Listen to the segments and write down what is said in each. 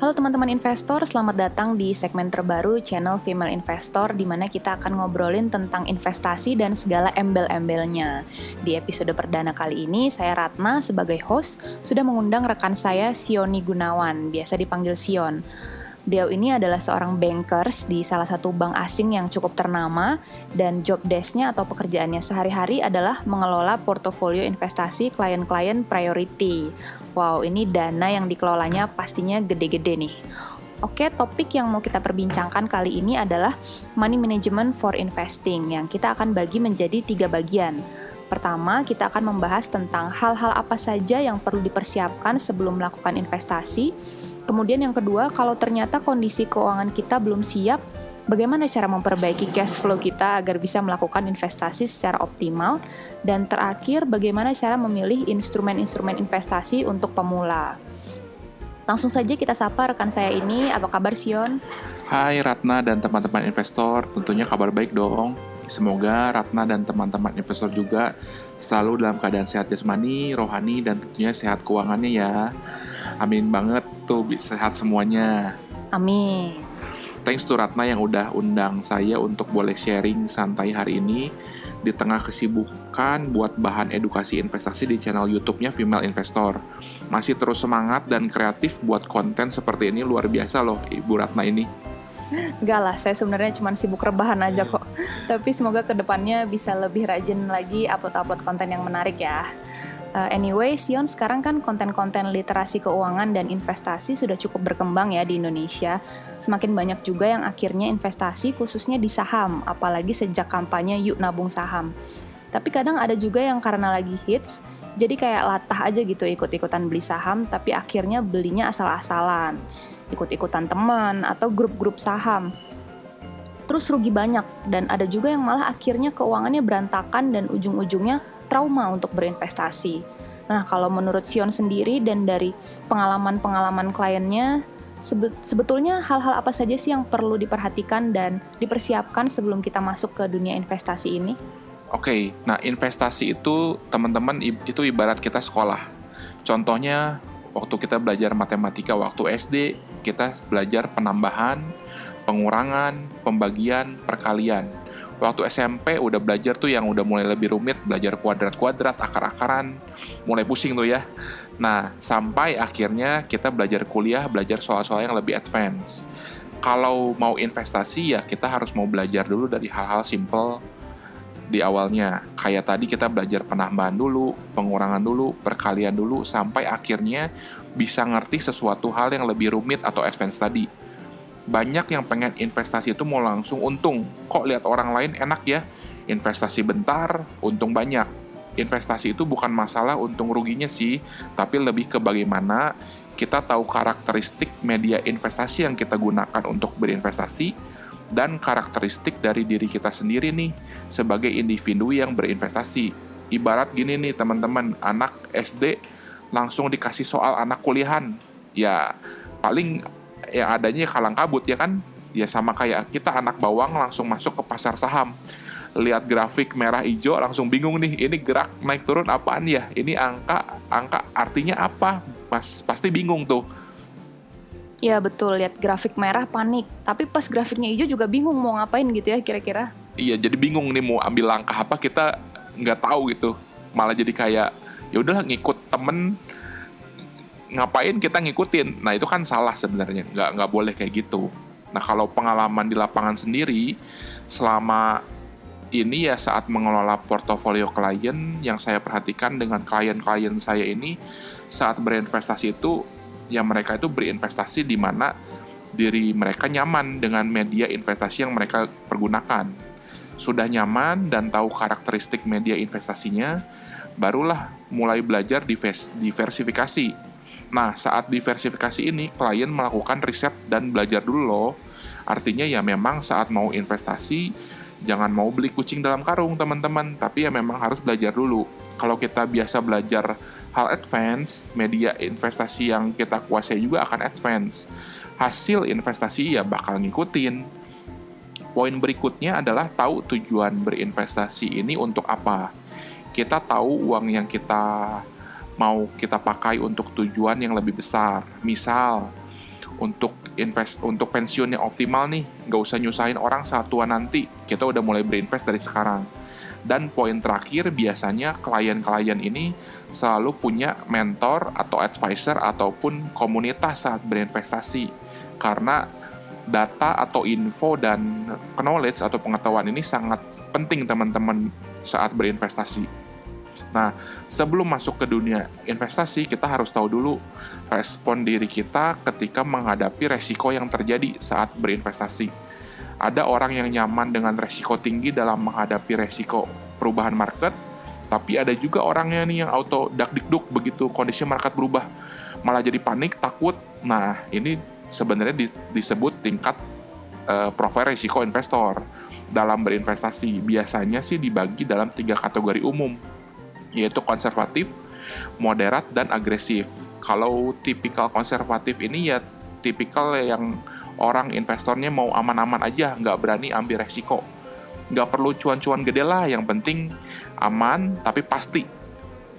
Halo teman-teman investor, selamat datang di segmen terbaru channel Female Investor di mana kita akan ngobrolin tentang investasi dan segala embel-embelnya. Di episode perdana kali ini, saya Ratna sebagai host sudah mengundang rekan saya Sioni Gunawan, biasa dipanggil Sion. Beliau ini adalah seorang bankers di salah satu bank asing yang cukup ternama dan job desk-nya atau pekerjaannya sehari-hari adalah mengelola portofolio investasi klien-klien priority. Wow, ini dana yang dikelolanya pastinya gede-gede nih. Oke, topik yang mau kita perbincangkan kali ini adalah money management for investing yang kita akan bagi menjadi 3 bagian. Pertama, kita akan membahas tentang hal-hal apa saja yang perlu dipersiapkan sebelum melakukan investasi. Kemudian yang kedua, kalau ternyata kondisi keuangan kita belum siap, bagaimana cara memperbaiki cash flow kita agar bisa melakukan investasi secara optimal? Dan terakhir, bagaimana cara memilih instrumen-instrumen investasi untuk pemula? Langsung saja kita sapa rekan saya ini, apa kabar Sion? Hai Ratna dan teman-teman investor, tentunya kabar baik dong. Semoga Ratna dan teman-teman investor juga selalu dalam keadaan sehat jasmani, rohani, dan tentunya sehat keuangannya ya. Amin banget tuh, sehat semuanya. Amin. Thanks to Ratna yang udah undang saya untuk boleh sharing santai hari ini di tengah kesibukan buat bahan edukasi investasi di channel YouTube-nya Female Investor. Masih terus semangat dan kreatif buat konten seperti ini, luar biasa loh Ibu Ratna ini. Enggak lah, saya sebenarnya cuma sibuk rebahan aja kok. Tapi semoga kedepannya bisa lebih rajin lagi upload-upload konten yang menarik ya. Anyway, Sion, sekarang kan konten-konten literasi keuangan dan investasi sudah cukup berkembang ya di Indonesia. Semakin banyak juga yang akhirnya investasi khususnya di saham, apalagi sejak kampanye Yuk Nabung Saham. Tapi kadang ada juga yang karena lagi hits, jadi kayak latah aja gitu ikut-ikutan beli saham, tapi akhirnya belinya asal-asalan. Ikut-ikutan teman atau grup-grup saham. Terus rugi banyak, dan ada juga yang malah akhirnya keuangannya berantakan dan ujung-ujungnya trauma untuk berinvestasi. Nah, kalau menurut Sion sendiri dan dari pengalaman-pengalaman kliennya, sebetulnya hal-hal apa saja sih yang perlu diperhatikan dan dipersiapkan sebelum kita masuk ke dunia investasi ini? Oke, nah investasi itu teman-teman itu ibarat kita sekolah. Contohnya waktu kita belajar matematika waktu SD, kita belajar penambahan, pengurangan, pembagian, perkalian. Waktu SMP udah belajar tuh yang udah mulai lebih rumit, belajar kuadrat-kuadrat, akar-akaran, mulai pusing tuh ya. Nah, sampai akhirnya kita belajar kuliah, belajar soal-soal yang lebih advance. Kalau mau investasi ya kita harus mau belajar dulu dari hal-hal simple di awalnya. Kayak tadi kita belajar penambahan dulu, pengurangan dulu, perkalian dulu, sampai akhirnya bisa ngerti sesuatu hal yang lebih rumit atau advance tadi. Banyak yang pengen investasi itu mau langsung untung. Kok lihat orang lain enak ya? Investasi bentar, untung banyak. Investasi itu bukan masalah untung ruginya sih, tapi lebih ke bagaimana kita tahu karakteristik media investasi yang kita gunakan untuk berinvestasi dan karakteristik dari diri kita sendiri nih sebagai individu yang berinvestasi. Ibarat gini nih teman-teman, anak SD langsung dikasih soal anak kuliahan. Ya paling yang adanya kalang kabut ya kan. Ya sama kayak kita anak bawang langsung masuk ke pasar saham. Lihat grafik merah hijau langsung bingung nih, ini gerak naik turun apaan ya? Ini angka artinya apa? Pasti bingung tuh. Ya betul, lihat grafik merah panik. Tapi pas grafiknya hijau juga bingung mau ngapain gitu ya kira-kira. Iya, jadi bingung nih mau ambil langkah apa, kita nggak tahu gitu. Malah jadi kayak ya udah ngikut temen, ngapain kita ngikutin. Nah itu kan salah sebenarnya, nggak boleh kayak gitu. Nah kalau pengalaman di lapangan sendiri selama ini ya saat mengelola portofolio klien, yang saya perhatikan dengan klien-klien saya ini saat berinvestasi itu ya mereka itu berinvestasi di mana diri mereka nyaman dengan media investasi yang mereka pergunakan. Sudah nyaman dan tahu karakteristik media investasinya, barulah mulai belajar diversifikasi. Nah, saat diversifikasi ini, klien melakukan riset dan belajar dulu loh. Artinya ya memang saat mau investasi, jangan mau beli kucing dalam karung teman-teman, tapi ya memang harus belajar dulu. Kalau kita biasa belajar hal advance, media investasi yang kita kuasai juga akan advance. Hasil investasi ya bakal ngikutin. Poin berikutnya adalah tahu tujuan berinvestasi ini untuk apa. Kita tahu uang yang kita mau kita pakai untuk tujuan yang lebih besar. Misal, untuk pensiun yang optimal nih, nggak usah nyusahin orang saat tua nanti, kita udah mulai berinvest dari sekarang. Dan poin terakhir, biasanya klien-klien ini selalu punya mentor atau advisor ataupun komunitas saat berinvestasi. Karena data atau info dan knowledge atau pengetahuan ini sangat penting teman-teman saat berinvestasi. Nah, sebelum masuk ke dunia investasi, kita harus tahu dulu respon diri kita ketika menghadapi resiko yang terjadi saat berinvestasi. Ada orang yang nyaman dengan resiko tinggi dalam menghadapi resiko perubahan market, tapi ada juga orangnya nih yang auto dak-dikduk begitu kondisi market berubah, malah jadi panik, takut. Nah, ini sebenarnya disebut tingkat profil resiko investor dalam berinvestasi. Biasanya sih dibagi dalam 3 kategori umum, yaitu konservatif, moderat, dan agresif. Kalau tipikal konservatif ini ya tipikal yang orang investornya mau aman-aman aja, nggak berani ambil resiko. Nggak perlu cuan-cuan gede lah, yang penting aman tapi pasti.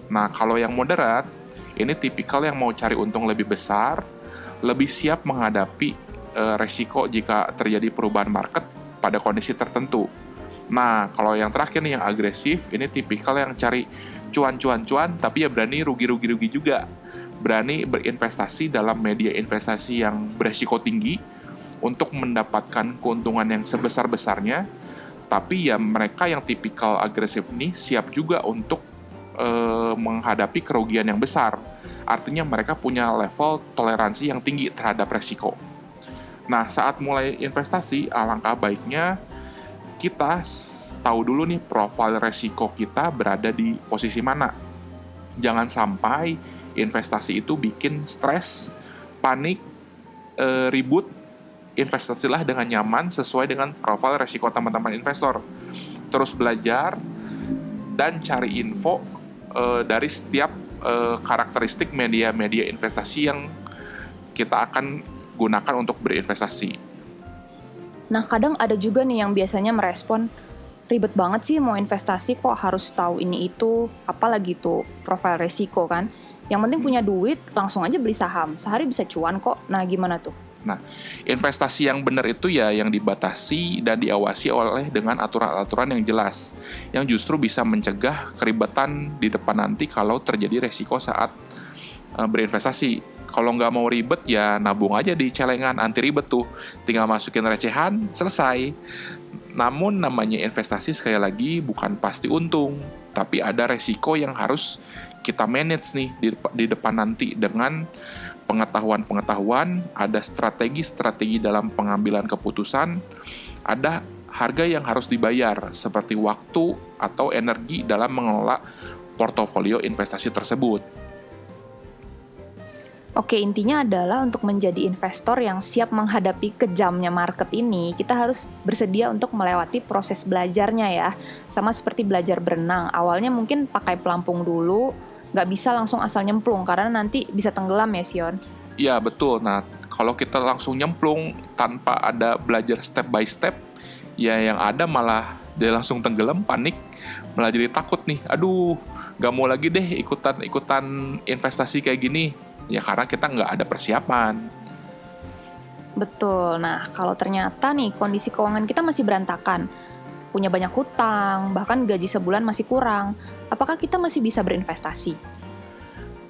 Nah, kalau yang moderat, ini tipikal yang mau cari untung lebih besar, lebih siap menghadapi resiko jika terjadi perubahan market pada kondisi tertentu. Nah, kalau yang terakhir nih, yang agresif, ini tipikal yang cari cuan-cuan-cuan, tapi ya berani rugi-rugi juga. Berani berinvestasi dalam media investasi yang beresiko tinggi untuk mendapatkan keuntungan yang sebesar-besarnya, tapi ya mereka yang tipikal agresif ini siap juga untuk menghadapi kerugian yang besar. Artinya mereka punya level toleransi yang tinggi terhadap resiko. Nah, saat mulai investasi, alangkah baiknya kita tahu dulu nih profil resiko kita berada di posisi mana. Jangan sampai investasi itu bikin stres, panik, ribut. Investasilah dengan nyaman sesuai dengan profil resiko teman-teman investor. Terus belajar dan cari info dari setiap karakteristik media-media investasi yang kita akan gunakan untuk berinvestasi. Nah, kadang ada juga nih yang biasanya merespon, ribet banget sih mau investasi, kok harus tahu ini itu, apalagi tuh profil resiko kan. Yang penting punya duit, langsung aja beli saham, sehari bisa cuan kok. Nah, gimana tuh? Nah, investasi yang benar itu ya yang dibatasi dan diawasi oleh dengan aturan-aturan yang jelas, yang justru bisa mencegah keribetan di depan nanti kalau terjadi resiko saat berinvestasi. Kalau nggak mau ribet ya nabung aja di celengan, anti ribet tuh. Tinggal masukin recehan, selesai. Namun namanya investasi sekali lagi bukan pasti untung, tapi ada resiko yang harus kita manage nih di depan nanti dengan pengetahuan-pengetahuan, ada strategi-strategi dalam pengambilan keputusan, ada harga yang harus dibayar seperti waktu atau energi dalam mengelola portofolio investasi tersebut. Oke, intinya adalah untuk menjadi investor yang siap menghadapi kejamnya market ini, kita harus bersedia untuk melewati proses belajarnya ya. Sama seperti belajar berenang, awalnya mungkin pakai pelampung dulu, nggak bisa langsung asal nyemplung, karena nanti bisa tenggelam ya, Sion? Iya, betul. Nah, kalau kita langsung nyemplung tanpa ada belajar step by step, ya yang ada malah dia langsung tenggelam, panik, malah jadi takut nih. Aduh, nggak mau lagi deh ikutan investasi kayak gini. Ya karena kita nggak ada persiapan. Betul. Nah, kalau ternyata nih kondisi keuangan kita masih berantakan, punya banyak hutang, bahkan gaji sebulan masih kurang, apakah kita masih bisa berinvestasi?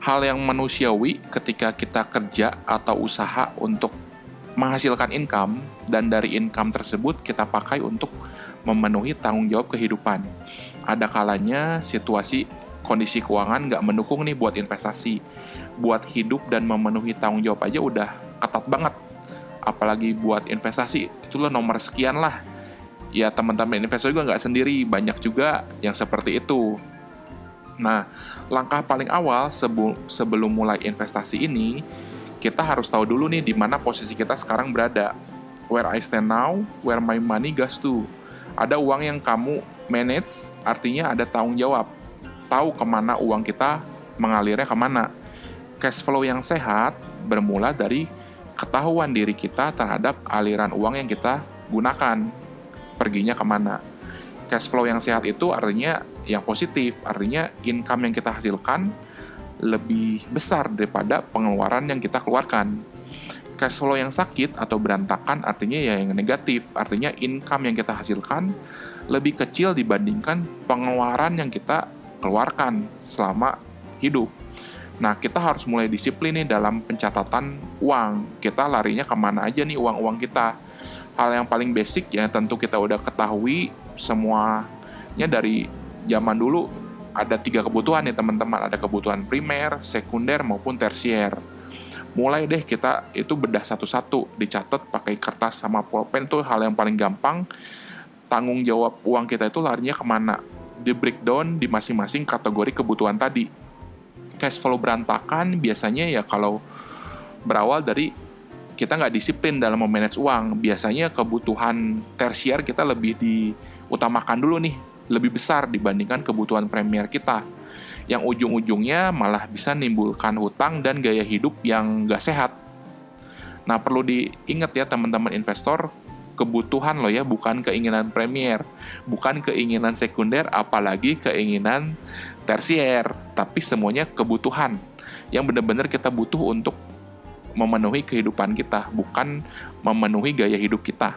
Hal yang manusiawi ketika kita kerja atau usaha untuk menghasilkan income, dan dari income tersebut kita pakai untuk memenuhi tanggung jawab kehidupan. Ada kalanya situasi kondisi keuangan nggak mendukung nih buat investasi. Buat hidup dan memenuhi tanggung jawab aja udah ketat banget. Apalagi buat investasi, itulah nomor sekian lah. Ya teman-teman investor juga nggak sendiri, banyak juga yang seperti itu. Nah, langkah paling awal sebelum mulai investasi ini, kita harus tahu dulu nih di mana posisi kita sekarang berada. Where I stand now, where my money goes to. Ada uang yang kamu manage, artinya ada tanggung jawab. Tahu kemana uang kita mengalirnya kemana. Cash flow yang sehat bermula dari ketahuan diri kita terhadap aliran uang yang kita gunakan, perginya kemana. Cash flow yang sehat itu artinya yang positif, artinya income yang kita hasilkan lebih besar daripada pengeluaran yang kita keluarkan. cash flow yang sakit atau berantakan artinya ya yang negatif, artinya income yang kita hasilkan lebih kecil dibandingkan pengeluaran yang kita keluarkan selama hidup. Nah, kita harus mulai disiplin nih dalam pencatatan uang. Kita larinya kemana aja nih uang-uang kita. Hal yang paling basic ya tentu kita udah ketahui semuanya dari zaman dulu. Ada 3 kebutuhan nih teman-teman. Ada kebutuhan primer, sekunder, maupun tersier. Mulai deh kita itu bedah satu-satu, dicatat pakai kertas sama pulpen tuh hal yang paling gampang. Tanggung jawab uang kita itu larinya kemana, di breakdown di masing-masing kategori kebutuhan tadi. Cash flow berantakan biasanya ya kalau berawal dari kita nggak disiplin dalam memanage uang. Biasanya kebutuhan tersier kita lebih diutamakan dulu nih, lebih besar dibandingkan kebutuhan premier kita, yang ujung-ujungnya malah bisa menimbulkan hutang dan gaya hidup yang nggak sehat. Nah, perlu diingat ya teman-teman investor, kebutuhan loh ya, bukan keinginan premier, bukan keinginan sekunder, apalagi keinginan tersier, tapi semuanya kebutuhan yang benar-benar kita butuh untuk memenuhi kehidupan kita, bukan memenuhi gaya hidup kita.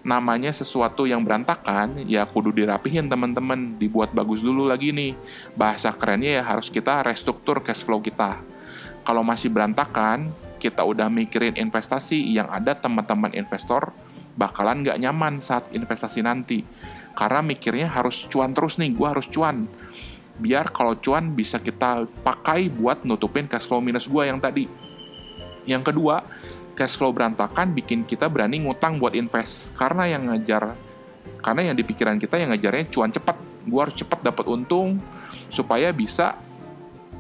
Namanya sesuatu yang berantakan, ya kudu dirapihin teman-teman, dibuat bagus dulu lagi nih. Bahasa kerennya ya harus kita restruktur cash flow kita. Kalau masih berantakan, kita udah mikirin investasi, yang ada teman-teman investor bakalan nggak nyaman saat investasi nanti. Karena mikirnya harus cuan terus nih, gue harus cuan. Biar kalau cuan bisa kita pakai buat nutupin cash flow minus gue yang tadi. Yang kedua, cash flow berantakan bikin kita berani ngutang buat invest. Karena yang di pikiran kita yang ngejarnya cuan cepat. Gue harus cepat dapat untung supaya bisa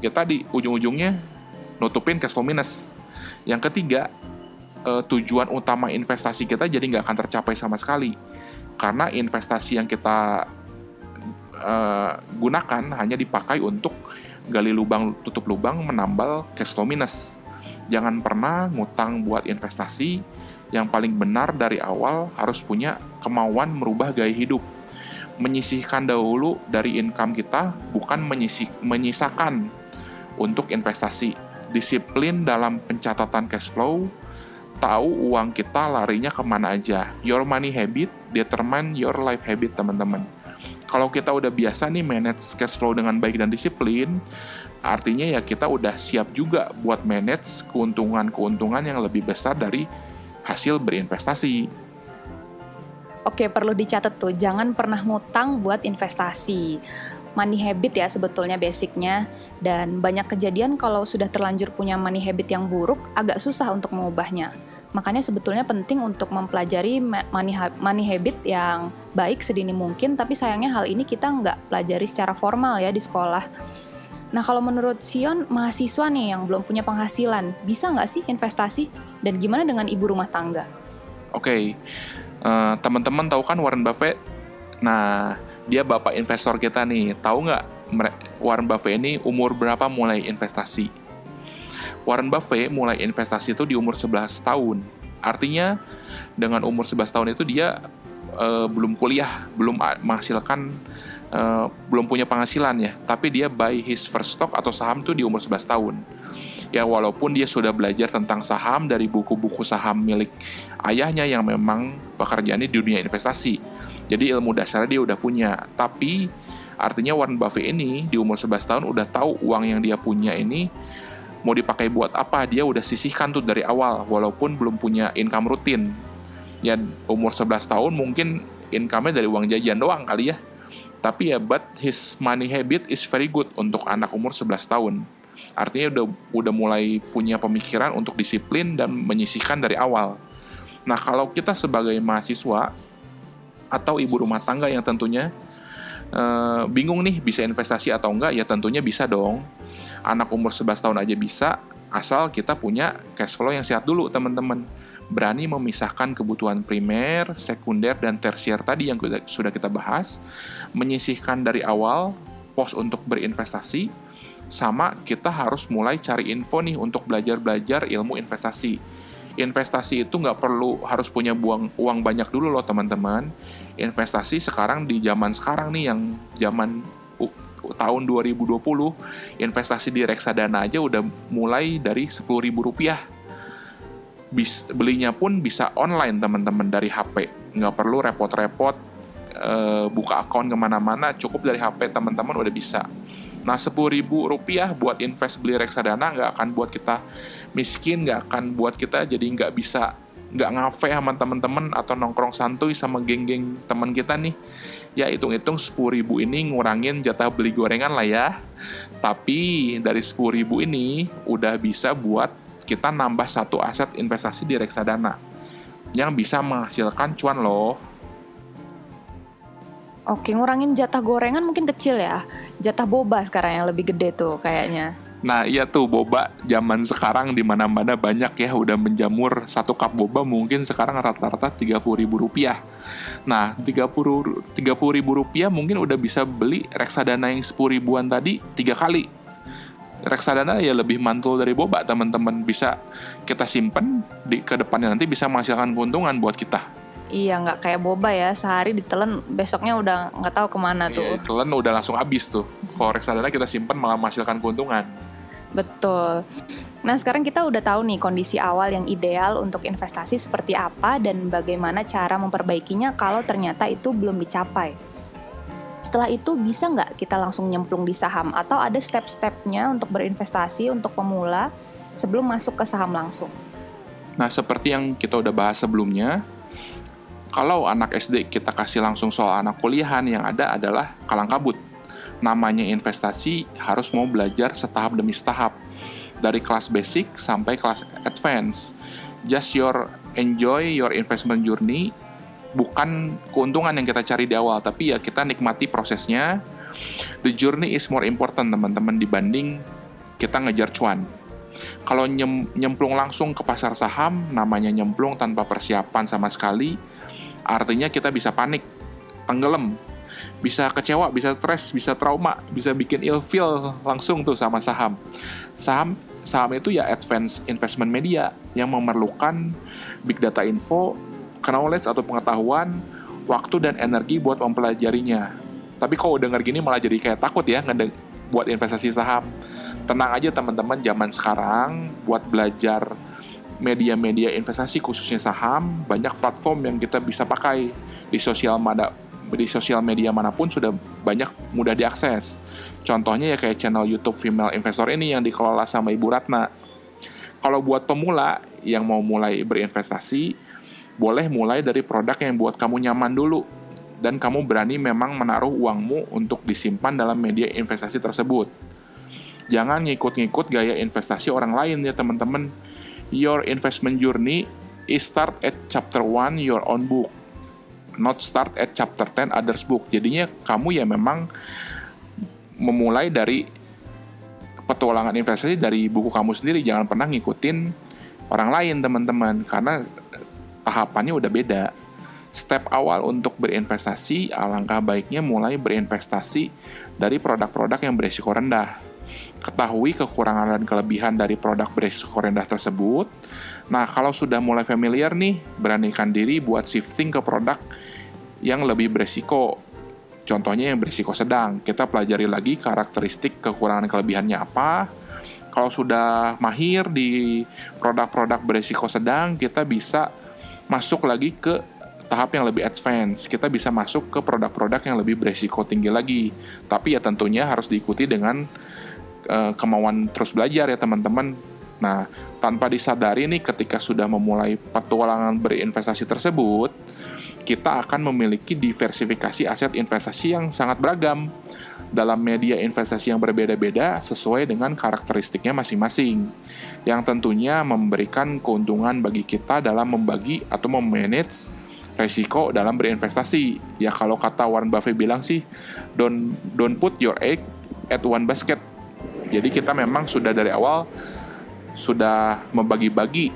ya tadi ujung-ujungnya nutupin cash flow minus. Yang ketiga, tujuan utama investasi kita jadi nggak akan tercapai sama sekali. Karena investasi yang kita gunakan hanya dipakai untuk gali lubang, tutup lubang, menambal cash flow minus. Jangan pernah ngutang buat investasi. Yang paling benar dari awal harus punya kemauan merubah gaya hidup. Menyisihkan dahulu dari income kita, bukan menyisakan untuk investasi. Disiplin dalam pencatatan cash flow, tahu uang kita larinya kemana aja. Your money habit determine your life habit, teman-teman. Kalau kita udah biasa nih manage cash flow dengan baik dan disiplin, artinya ya kita udah siap juga buat manage keuntungan-keuntungan yang lebih besar dari hasil berinvestasi. Oke, perlu dicatat tuh, jangan pernah ngutang buat investasi. Money habit ya sebetulnya basicnya, dan banyak kejadian kalau sudah terlanjur punya money habit yang buruk, agak susah untuk mengubahnya. Makanya sebetulnya penting untuk mempelajari money habit yang baik sedini mungkin, tapi sayangnya hal ini kita nggak pelajari secara formal ya di sekolah. Nah, kalau menurut Sion, mahasiswa nih yang belum punya penghasilan, bisa nggak sih investasi? Dan gimana dengan ibu rumah tangga? Oke, teman-teman tahu kan Warren Buffett? Nah, dia bapak investor kita nih. Tahu nggak Warren Buffett ini umur berapa mulai investasi? Warren Buffett mulai investasi itu di umur 11 tahun. Artinya dengan umur 11 tahun itu dia belum kuliah, belum menghasilkan, belum punya penghasilan ya. Tapi dia buy his first stock atau saham itu di umur 11 tahun. Ya walaupun dia sudah belajar tentang saham dari buku-buku saham milik ayahnya yang memang pekerjaannya di dunia investasi. Jadi ilmu dasarnya dia udah punya. Tapi artinya Warren Buffett ini di umur 11 tahun udah tahu uang yang dia punya ini mau dipakai buat apa. Dia udah sisihkan tuh dari awal walaupun belum punya income rutin. Ya umur 11 tahun mungkin income-nya dari uang jajan doang kali ya. Tapi ya but his money habit is very good untuk anak umur 11 tahun. Artinya udah mulai punya pemikiran untuk disiplin dan menyisihkan dari awal. Nah, kalau kita sebagai mahasiswa atau ibu rumah tangga yang tentunya bingung nih bisa investasi atau enggak, ya tentunya bisa dong. Anak umur 11 tahun aja bisa, asal kita punya cash flow yang sehat dulu, teman-teman. Berani memisahkan kebutuhan primer, sekunder, dan tersier tadi yang sudah kita bahas, menyisihkan dari awal pos untuk berinvestasi, sama kita harus mulai cari info nih untuk belajar ilmu investasi. Investasi itu nggak perlu harus punya uang banyak dulu loh teman-teman. Investasi sekarang di zaman sekarang nih yang zaman tahun 2020, investasi di reksadana aja udah mulai dari Rp10.000. Belinya pun bisa online teman-teman dari HP. Nggak perlu repot-repot buka akun kemana-mana, cukup dari HP teman-teman udah bisa. Nah, Rp10.000 buat invest beli reksadana nggak akan buat kita miskin, nggak akan buat kita jadi nggak ngafe sama teman-teman atau nongkrong santuy sama geng-geng teman kita nih. Ya hitung-hitung 10.000 ini ngurangin jatah beli gorengan lah ya. Tapi dari 10.000 ini udah bisa buat kita nambah satu aset investasi di reksadana yang bisa menghasilkan cuan loh. Oke, ngurangin jatah gorengan mungkin kecil ya. Jatah boba sekarang yang lebih gede tuh kayaknya. Nah iya tuh, boba zaman sekarang di mana-mana banyak ya, udah menjamur. Satu cup boba mungkin sekarang rata-rata Rp30.000. Nah Rp30.000 mungkin udah bisa beli reksadana yang 10.000-an tadi 3 kali. Reksadana ya lebih mantul dari boba teman-teman, bisa kita simpen ke depannya, nanti bisa menghasilkan keuntungan buat kita. Iya, nggak kayak boba ya, sehari ditelen besoknya udah nggak tahu kemana tuh. Iya, telan udah langsung habis tuh. Kalau reksadana kita simpen malah menghasilkan keuntungan. Betul. Nah, sekarang kita udah tahu nih kondisi awal yang ideal untuk investasi seperti apa dan bagaimana cara memperbaikinya kalau ternyata itu belum dicapai. Setelah itu bisa nggak kita langsung nyemplung di saham atau ada step-stepnya untuk berinvestasi untuk pemula sebelum masuk ke saham langsung? Nah, seperti yang kita udah bahas sebelumnya, kalau anak SD kita kasih langsung soal anak kuliahan, yang ada adalah kalang kabut. Namanya investasi harus mau belajar setahap demi setahap. Dari kelas basic sampai kelas advance. Just enjoy your investment journey. Bukan keuntungan yang kita cari di awal, tapi ya kita nikmati prosesnya. The journey is more important teman-teman dibanding kita ngejar cuan. Kalau nyemplung langsung ke pasar saham, namanya nyemplung tanpa persiapan sama sekali, artinya kita bisa panik, tenggelam, bisa kecewa, bisa stres, bisa trauma, bisa bikin ilfeel langsung tuh sama saham. Saham itu ya advance investment media yang memerlukan big data info, knowledge atau pengetahuan, waktu dan energi buat mempelajarinya. Tapi kalau denger gini malah jadi kayak takut ya buat investasi saham. Tenang aja teman-teman, zaman sekarang buat belajar media-media investasi khususnya saham, banyak platform yang kita bisa pakai di sosial media manapun sudah banyak mudah diakses. Contohnya ya kayak channel YouTube Female Investor ini yang dikelola sama Ibu Ratna. Kalau buat pemula yang mau mulai berinvestasi, boleh mulai dari produk yang buat kamu nyaman dulu dan kamu berani memang menaruh uangmu untuk disimpan dalam media investasi tersebut. Jangan ngikut-ngikut gaya investasi orang lain ya teman-teman. Your investment journey is start at chapter 1 your own book, not start at chapter 10 others book. Jadinya kamu ya memang memulai dari petualangan investasi dari buku kamu sendiri. Jangan pernah ngikutin orang lain teman-teman, karena tahapannya udah beda. Step awal untuk berinvestasi, alangkah baiknya mulai berinvestasi dari produk-produk yang berisiko rendah. Ketahui kekurangan dan kelebihan dari produk berisiko rendah tersebut. Nah, kalau sudah mulai familiar nih, beranikan diri buat shifting ke produk yang lebih berisiko. Contohnya yang berisiko sedang. Kita pelajari lagi karakteristik kekurangan kelebihannya apa. Kalau sudah mahir di produk-produk berisiko sedang, kita bisa masuk lagi ke tahap yang lebih advance. Kita bisa masuk ke produk-produk yang lebih berisiko tinggi lagi. Tapi ya tentunya harus diikuti dengan kemauan terus belajar ya teman-teman. Nah, tanpa disadari nih ketika sudah memulai petualangan berinvestasi tersebut, kita akan memiliki diversifikasi aset investasi yang sangat beragam dalam media investasi yang berbeda-beda sesuai dengan karakteristiknya masing-masing, yang tentunya memberikan keuntungan bagi kita dalam membagi atau memanage resiko dalam berinvestasi. Ya kalau kata Warren Buffett bilang sih, don't put your egg at one basket. Jadi kita memang sudah dari awal sudah membagi-bagi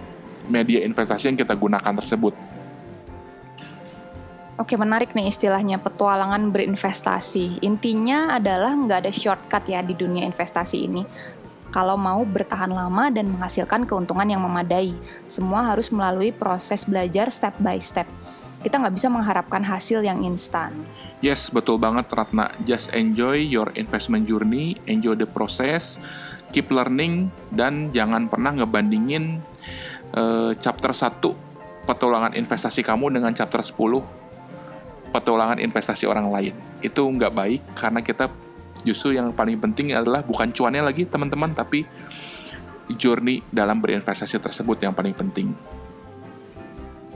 media investasi yang kita gunakan tersebut. Oke, menarik nih istilahnya petualangan berinvestasi. Intinya adalah nggak ada shortcut ya di dunia investasi ini. Kalau mau bertahan lama dan menghasilkan keuntungan yang memadai, semua harus melalui proses belajar step by step. Kita nggak bisa mengharapkan hasil yang instan. Yes, betul banget Ratna. Just enjoy your investment journey, enjoy the process, keep learning, dan jangan pernah ngebandingin chapter 1 petualangan investasi kamu dengan chapter 10 petualangan investasi orang lain. Itu nggak baik, karena kita justru yang paling penting adalah bukan cuannya lagi teman-teman, tapi journey dalam berinvestasi tersebut yang paling penting.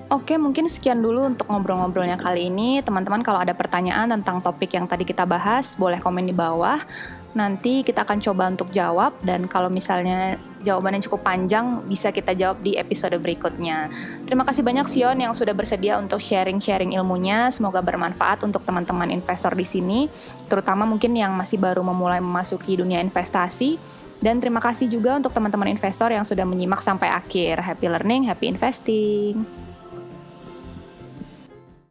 Oke, mungkin sekian dulu untuk ngobrol-ngobrolnya kali ini. Teman-teman kalau ada pertanyaan tentang topik yang tadi kita bahas, boleh komen di bawah. Nanti kita akan coba untuk jawab, dan kalau misalnya jawabannya cukup panjang, bisa kita jawab di episode berikutnya. Terima kasih banyak Sion yang sudah bersedia untuk sharing-sharing ilmunya. Semoga bermanfaat untuk teman-teman investor di sini, terutama mungkin yang masih baru memulai memasuki dunia investasi. Dan terima kasih juga untuk teman-teman investor yang sudah menyimak sampai akhir. Happy learning, happy investing.